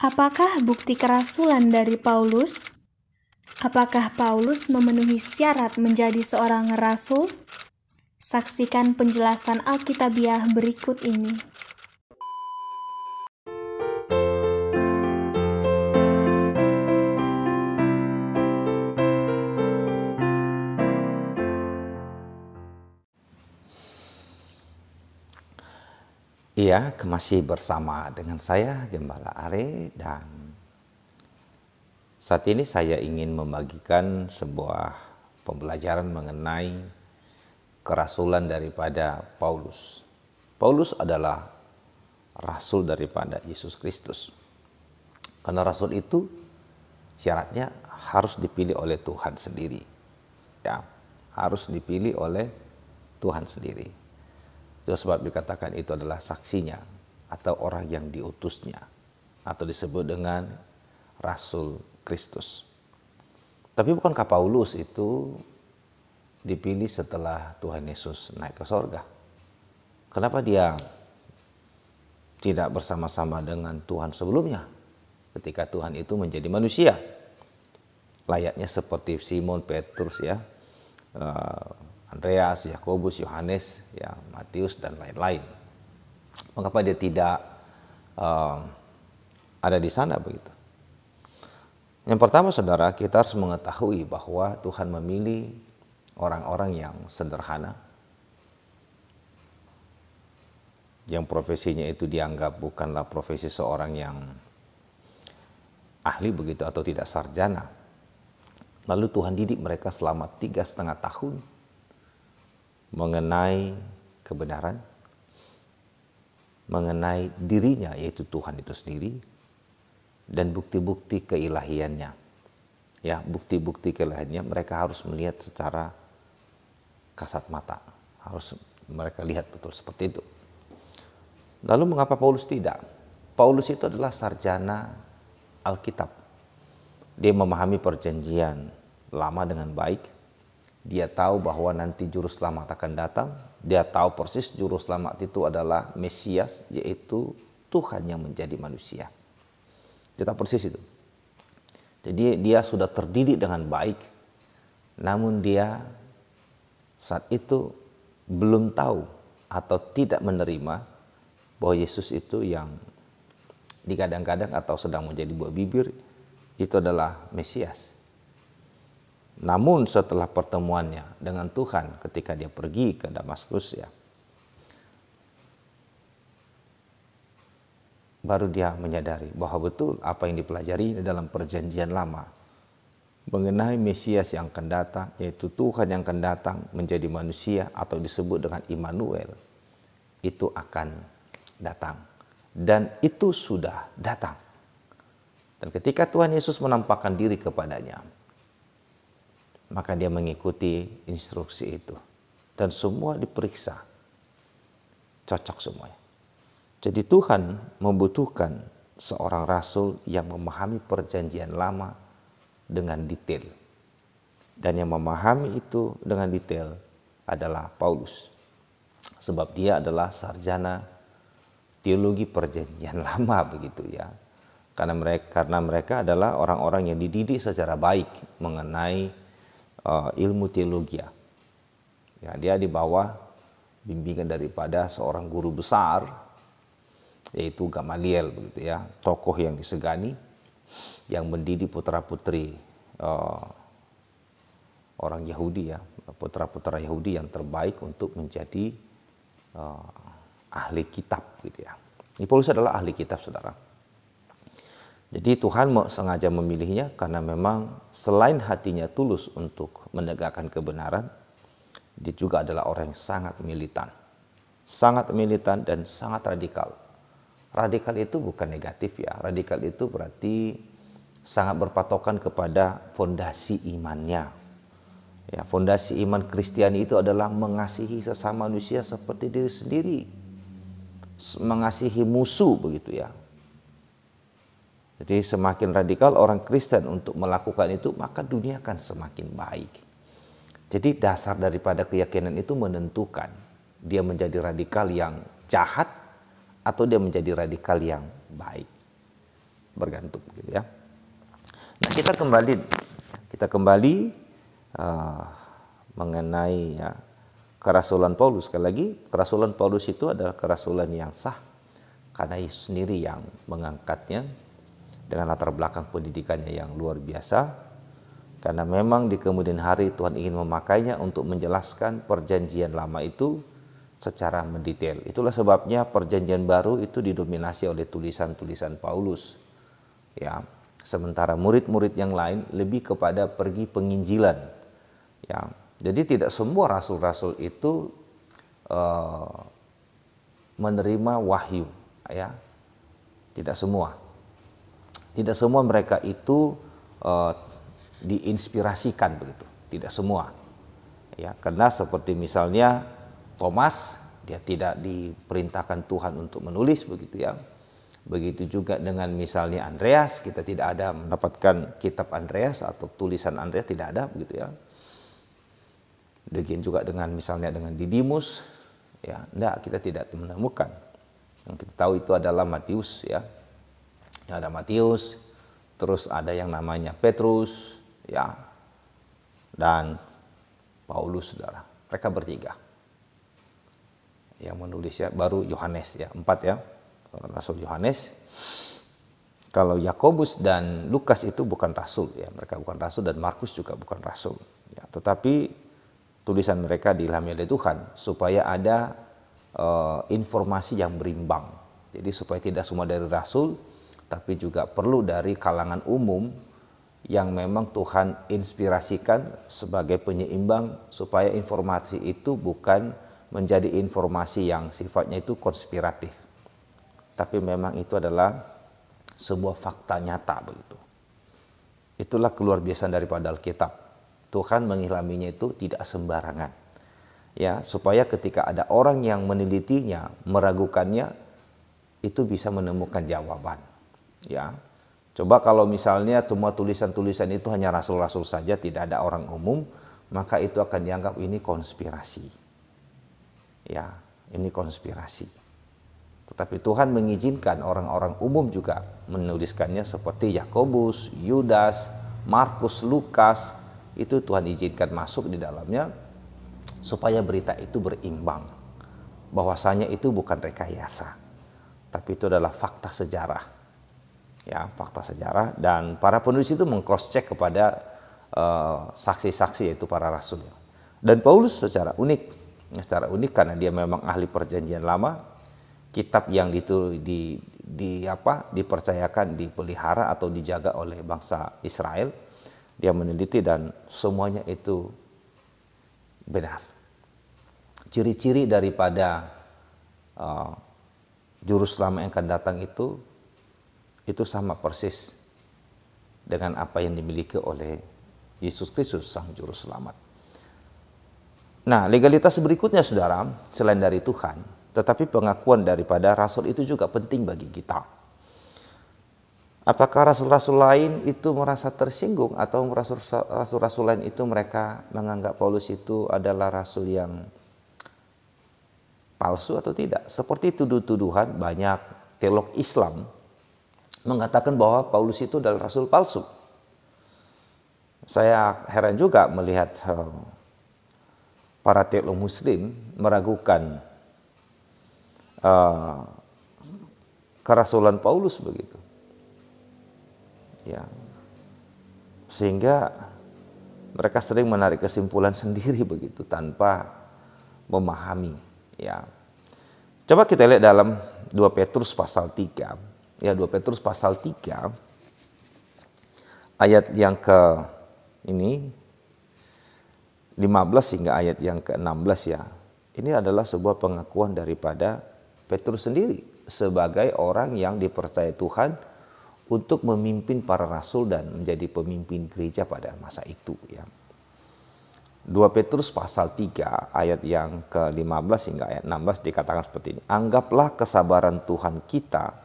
Apakah bukti kerasulan dari Paulus? Apakah Paulus memenuhi syarat menjadi seorang rasul? Saksikan penjelasan Alkitabiah berikut ini. Iya, masih bersama dengan saya, Gembala Are, dan saat ini saya ingin membagikan sebuah pembelajaran mengenai kerasulan daripada Paulus. Paulus adalah rasul daripada Yesus Kristus. Karena rasul itu syaratnya harus dipilih oleh Tuhan sendiri. Ya, harus dipilih oleh Tuhan sendiri. Itu sebab dikatakan itu adalah saksinya atau orang yang diutusnya atau disebut dengan Rasul Kristus. Tapi bukankah Paulus itu dipilih setelah Tuhan Yesus naik ke sorga? Kenapa dia tidak bersama-sama dengan Tuhan sebelumnya ketika Tuhan itu menjadi manusia? Layaknya seperti Simon, Petrus, ya, Andreas, Yakobus, Yohanes, ya, Matius, dan lain-lain. Mengapa dia tidak ada di sana begitu? Yang pertama, saudara, kita harus mengetahui bahwa Tuhan memilih orang-orang yang sederhana, yang profesinya itu dianggap bukanlah profesi seorang yang ahli begitu atau tidak sarjana. Lalu Tuhan didik mereka selama 3,5 tahun mengenai kebenaran, mengenai dirinya yaitu Tuhan itu sendiri, dan bukti-bukti keilahiannya. Ya, bukti-bukti keilahiannya mereka harus melihat secara kasat mata, harus mereka lihat betul seperti itu. Lalu mengapa Paulus tidak? Paulus itu adalah sarjana Alkitab. Dia memahami perjanjian lama dengan baik. Dia tahu bahwa nanti juru selamat akan datang. Dia tahu persis juru selamat itu adalah Mesias, yaitu Tuhan yang menjadi manusia. Dia tahu persis itu. Jadi dia sudah terdidik dengan baik. Namun dia saat itu belum tahu atau tidak menerima bahwa Yesus itu yang digadang-gadang atau sedang menjadi buah bibir itu adalah Mesias. Namun setelah pertemuannya dengan Tuhan ketika dia pergi ke Damaskus, ya, baru dia menyadari bahwa betul apa yang dipelajari dalam perjanjian lama mengenai Mesias yang akan datang, yaitu Tuhan yang akan datang menjadi manusia atau disebut dengan Immanuel, itu akan datang. Dan itu sudah datang. Dan ketika Tuhan Yesus menampakkan diri kepadanya, maka dia mengikuti instruksi itu. Dan semua diperiksa. Cocok semuanya. Jadi Tuhan membutuhkan seorang rasul yang memahami perjanjian lama dengan detail. Dan yang memahami itu dengan detail adalah Paulus. Sebab dia adalah sarjana teologi perjanjian lama begitu, ya. Karena mereka adalah orang-orang yang dididik secara baik mengenai ilmu teologi. Ya, dia di bawah bimbingan daripada seorang guru besar, yaitu Gamaliel begitu, ya, tokoh yang disegani, yang mendidik putra-putri orang Yahudi, ya, putra-putra Yahudi yang terbaik untuk menjadi ahli kitab gitu, ya. Ini Paulus adalah ahli kitab, saudara. Jadi Tuhan sengaja memilihnya karena memang selain hatinya tulus untuk menegakkan kebenaran, dia juga adalah orang yang sangat militan dan sangat radikal. Radikal itu bukan negatif, ya. Radikal itu berarti sangat berpatokan kepada fondasi imannya. Ya, fondasi iman Kristiani itu adalah mengasihi sesama manusia seperti diri sendiri, mengasihi musuh begitu, ya. Jadi semakin radikal orang Kristen untuk melakukan itu, maka dunia akan semakin baik. Jadi dasar daripada keyakinan itu menentukan dia menjadi radikal yang jahat atau dia menjadi radikal yang baik. bergantung gitu ya. Nah, kita kembali mengenai ya, kerasulan Paulus. Sekali lagi, kerasulan Paulus itu adalah kerasulan yang sah karena Yesus sendiri yang mengangkatnya dengan latar belakang pendidikannya yang luar biasa. Karena memang di kemudian hari Tuhan ingin memakainya untuk menjelaskan perjanjian lama itu secara mendetail. Itulah sebabnya perjanjian baru itu didominasi oleh tulisan-tulisan Paulus. Ya, sementara murid-murid yang lain lebih kepada pergi penginjilan. Ya, jadi tidak semua rasul-rasul itu menerima wahyu, ya. Tidak semua. Tidak semua mereka itu diinspirasikan begitu, tidak semua. Ya, karena seperti misalnya Thomas, dia tidak diperintahkan Tuhan untuk menulis begitu ya. Begitu juga dengan misalnya Andreas, kita tidak ada mendapatkan kitab Andreas atau tulisan Andreas, tidak ada begitu ya. Demikian juga dengan misalnya dengan Didimus, ya, enggak, kita tidak menemukan. Yang kita tahu itu adalah Matius ya. Ada Matius, terus ada yang namanya Petrus, ya, dan Paulus, saudara. Mereka bertiga yang menulis ya, baru Yohanes ya, 4 ya, Rasul Yohanes. Kalau Yakobus dan Lukas itu bukan rasul ya, mereka bukan rasul, dan Markus juga bukan rasul ya, tetapi tulisan mereka diilhami oleh Tuhan supaya ada informasi yang berimbang. Jadi supaya tidak semua dari rasul, tapi juga perlu dari kalangan umum yang memang Tuhan inspirasikan sebagai penyeimbang supaya informasi itu bukan menjadi informasi yang sifatnya itu konspiratif, tapi memang itu adalah sebuah fakta nyata begitu. Itulah keluar biasaan daripada Alkitab. Tuhan mengilhaminya itu tidak sembarangan, ya, supaya ketika ada orang yang menelitinya, meragukannya, itu bisa menemukan jawaban, ya. Coba kalau misalnya semua tulisan-tulisan itu hanya rasul-rasul saja, tidak ada orang umum, maka itu akan dianggap ini konspirasi. Ya, ini konspirasi. Tetapi Tuhan mengizinkan orang-orang umum juga menuliskannya seperti Yakobus, Yudas, Markus, Lukas, itu Tuhan izinkan masuk di dalamnya supaya berita itu berimbang. Bahwasanya itu bukan rekayasa, tapi itu adalah fakta sejarah. Ya, fakta sejarah, dan para penulis itu meng-cross check kepada saksi-saksi, yaitu para rasul. Dan Paulus secara unik karena dia memang ahli perjanjian lama, kitab yang dipercayakan, dipelihara atau dijaga oleh bangsa Israel, dia meneliti dan semuanya itu benar. Ciri-ciri daripada juru selamat yang akan datang itu sama persis dengan apa yang dimiliki oleh Yesus Kristus, Sang Juru Selamat. Nah, legalitas berikutnya, saudara, selain dari Tuhan, tetapi pengakuan daripada rasul itu juga penting bagi kita. Apakah rasul-rasul lain itu merasa tersinggung, atau rasul-rasul lain itu mereka menganggap Paulus itu adalah rasul yang palsu atau tidak? Seperti tuduh-tuduhan banyak teolog Islam mengatakan bahwa Paulus itu adalah rasul palsu. Saya heran juga melihat para teolog Muslim meragukan kerasulan Paulus begitu. Ya, sehingga mereka sering menarik kesimpulan sendiri begitu tanpa memahami. Ya, coba kita lihat dalam 2 Petrus pasal 3. Ya, 2 Petrus pasal 3 ayat yang ke 15 hingga ayat yang ke-16 ya. Ini adalah sebuah pengakuan daripada Petrus sendiri sebagai orang yang dipercaya Tuhan untuk memimpin para rasul dan menjadi pemimpin gereja pada masa itu ya. 2 Petrus pasal 3 ayat yang ke-15 hingga ayat 16 dikatakan seperti ini. Anggaplah kesabaran Tuhan kita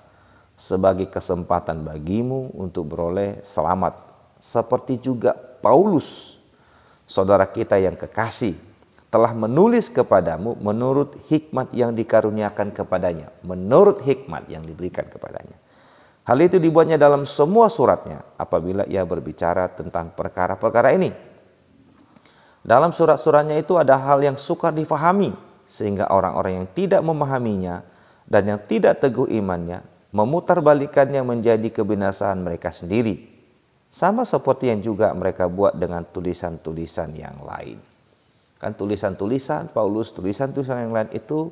sebagai kesempatan bagimu untuk beroleh selamat, seperti juga Paulus, saudara kita yang kekasih, telah menulis kepadamu menurut hikmat yang dikaruniakan kepadanya, menurut hikmat yang diberikan kepadanya. Hal itu dibuatnya dalam semua suratnya apabila ia berbicara tentang perkara-perkara ini. Dalam surat-suratnya itu ada hal yang sukar difahami, sehingga orang-orang yang tidak memahaminya dan yang tidak teguh imannya memutarbalikannya menjadi kebinasaan mereka sendiri. Sama seperti yang juga mereka buat dengan tulisan-tulisan yang lain. Kan tulisan-tulisan Paulus, tulisan-tulisan yang lain itu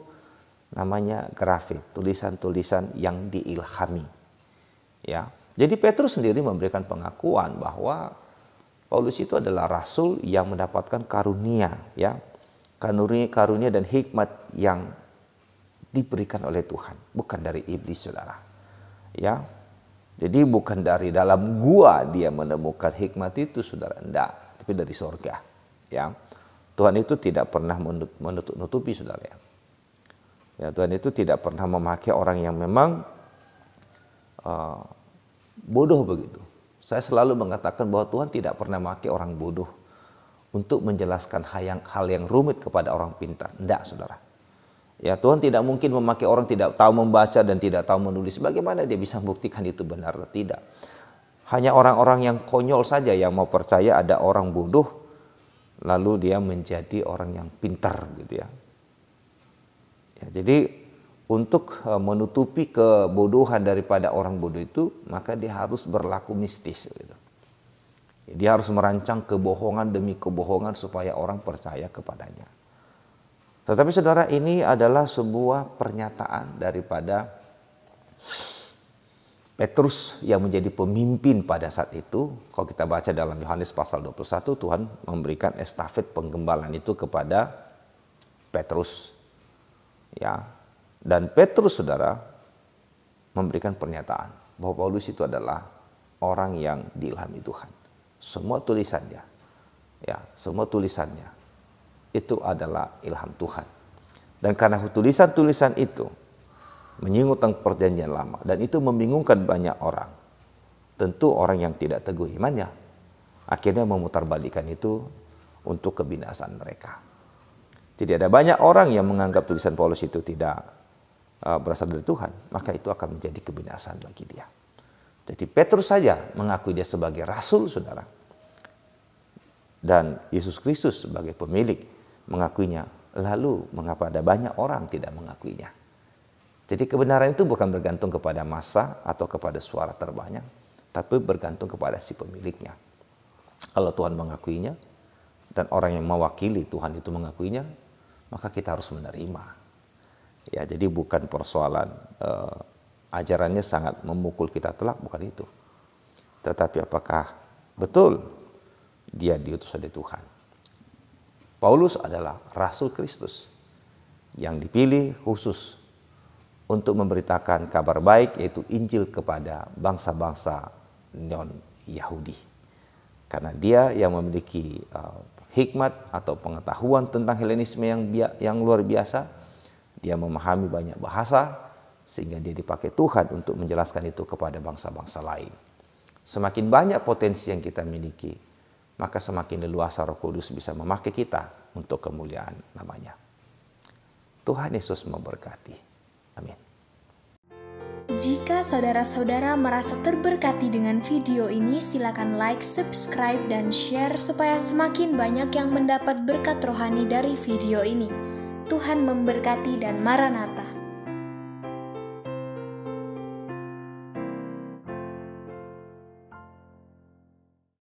namanya grafik, tulisan-tulisan yang diilhami. Ya, jadi Petrus sendiri memberikan pengakuan bahwa Paulus itu adalah rasul yang mendapatkan karunia, ya, karunia dan hikmat yang diberikan oleh Tuhan, bukan dari iblis, saudara. Ya, jadi bukan dari dalam gua dia menemukan hikmat itu, saudara, enggak, tapi dari sorga. Ya, Tuhan itu tidak pernah menutupi, saudara. Ya, Tuhan itu tidak pernah memakai orang yang memang bodoh begitu. Saya selalu mengatakan bahwa Tuhan tidak pernah memakai orang bodoh untuk menjelaskan hal yang rumit kepada orang pintar. Tidak, saudara. Ya, Tuhan tidak mungkin memakai orang tidak tahu membaca dan tidak tahu menulis. Bagaimana dia bisa membuktikan itu benar atau tidak? Hanya orang-orang yang konyol saja yang mau percaya ada orang bodoh, lalu dia menjadi orang yang pintar, gitu ya. Ya, jadi untuk menutupi kebodohan daripada orang bodoh itu, maka dia harus berlaku mistis. Gitu. Dia harus merancang kebohongan demi kebohongan supaya orang percaya kepadanya. Tetapi saudara, ini adalah sebuah pernyataan daripada Petrus yang menjadi pemimpin pada saat itu. Kalau kita baca dalam Yohanes pasal 21, Tuhan memberikan estafet penggembalaan itu kepada Petrus. Ya. Dan Petrus, saudara, memberikan pernyataan bahwa Paulus itu adalah orang yang diilhami Tuhan. Semua tulisannya, ya, semua tulisannya itu adalah ilham Tuhan. Dan karena tulisan-tulisan itu menyinggung tentang perjanjian lama dan itu membingungkan banyak orang, tentu orang yang tidak teguh imannya akhirnya memutarbalikkan itu untuk kebinasaan mereka. Jadi ada banyak orang yang menganggap tulisan Paulus itu tidak berasal dari Tuhan, maka itu akan menjadi kebinasaan bagi dia. Jadi Petrus saja mengakui dia sebagai rasul, saudara. Dan Yesus Kristus sebagai pemilik mengakuinya. Lalu mengapa ada banyak orang tidak mengakuinya? Jadi kebenaran itu bukan bergantung kepada massa atau kepada suara terbanyak, tapi bergantung kepada si pemiliknya. Kalau Tuhan mengakuinya dan orang yang mewakili Tuhan itu mengakuinya, maka kita harus menerima. Ya, jadi bukan persoalan ajarannya sangat memukul kita telak, bukan itu. Tetapi apakah betul dia diutus oleh Tuhan? Paulus adalah Rasul Kristus yang dipilih khusus untuk memberitakan kabar baik, yaitu Injil kepada bangsa-bangsa non-Yahudi. Karena dia yang memiliki hikmat atau pengetahuan tentang Helenisme yang luar biasa. Dia memahami banyak bahasa sehingga dia dipakai Tuhan untuk menjelaskan itu kepada bangsa-bangsa lain. Semakin banyak potensi yang kita miliki, maka semakin leluasa Roh Kudus bisa memakai kita untuk kemuliaan namanya. Tuhan Yesus memberkati. Amin. Jika saudara-saudara merasa terberkati dengan video ini, silakan like, subscribe, dan share supaya semakin banyak yang mendapat berkat rohani dari video ini. Tuhan memberkati dan Maranatha.